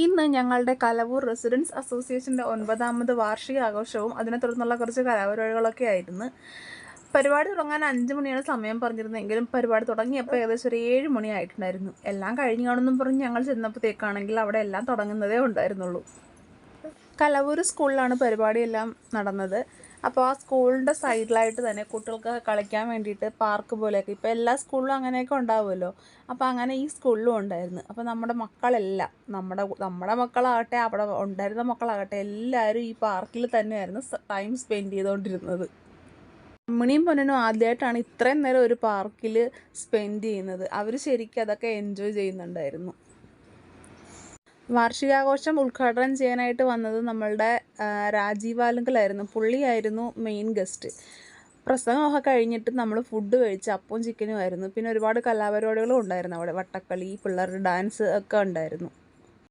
ഇന്ന് ഞങ്ങളുടെ കലവൂർ റെസിഡൻസ് അസോസിയേഷൻ്റെ 9ാമത് വാർഷികാഘോഷവും അതിനെ തുടർന്നുള്ള കുറച്ച് കലാപരിപാടികളൊക്കെ ആയിരുന്നു. പരിപാടി തുടങ്ങാൻ 5 മണിയാണ് സമയം പറഞ്ഞിരുന്നെങ്കിലും പരിപാടി തുടങ്ങിയപ്പോൾ ഏകദേശം ഒരു 7 മണി ആയിട്ടുണ്ടായിരുന്നു. എല്ലാം കഴിഞ്ഞു കാണുമെന്നും പറഞ്ഞ് ഞങ്ങൾ ചെന്നപ്പോഴത്തേക്കാണെങ്കിൽ അവിടെ എല്ലാം തുടങ്ങുന്നതേ ഉണ്ടായിരുന്നുള്ളൂ. കലവൂർ സ്കൂളിലാണ് പരിപാടിയെല്ലാം നടന്നത്. അപ്പോൾ ആ സ്കൂളിൻ്റെ സൈഡിലായിട്ട് തന്നെ കുട്ടികൾക്ക് കളിക്കാൻ വേണ്ടിയിട്ട് പാർക്ക് പോലെയൊക്കെ, ഇപ്പോൾ എല്ലാ സ്കൂളിലും അങ്ങനെയൊക്കെ ഉണ്ടാവുമല്ലോ. അപ്പോൾ അങ്ങനെ ഈ സ്കൂളിലും ഉണ്ടായിരുന്നു. അപ്പോൾ നമ്മുടെ മക്കളെല്ലാം, നമ്മുടെ മക്കളാകട്ടെ അവിടെ ഉണ്ടായിരുന്ന മക്കളാകട്ടെ എല്ലാവരും ഈ പാർക്കിൽ തന്നെയായിരുന്നു ടൈം സ്പെൻഡ് ചെയ്തുകൊണ്ടിരുന്നത്. അമ്മിണിയും പൊന്നനും ആദ്യമായിട്ടാണ് ഇത്രയും നേരം ഒരു പാർക്കിൽ സ്പെൻഡ് ചെയ്യുന്നത്. അവർ ശരിക്കും അതൊക്കെ എൻജോയ് ചെയ്യുന്നുണ്ടായിരുന്നു. വാർഷികാഘോഷം ഉദ്ഘാടനം ചെയ്യാനായിട്ട് വന്നത് നമ്മളുടെ രാജീവ് ആലുങ്കലായിരുന്നു. പുള്ളിയായിരുന്നു മെയിൻ ഗസ്റ്റ്. പ്രസംഗമൊക്കെ കഴിഞ്ഞിട്ട് നമ്മൾ ഫുഡ് കഴിച്ച് അപ്പവും ചിക്കനും ആയിരുന്നു. പിന്നെ ഒരുപാട് കലാപരിപാടികളും ഉണ്ടായിരുന്നു അവിടെ. വട്ടക്കളി, പിള്ളേരുടെ ഡാൻസ് ഒക്കെ ഉണ്ടായിരുന്നു.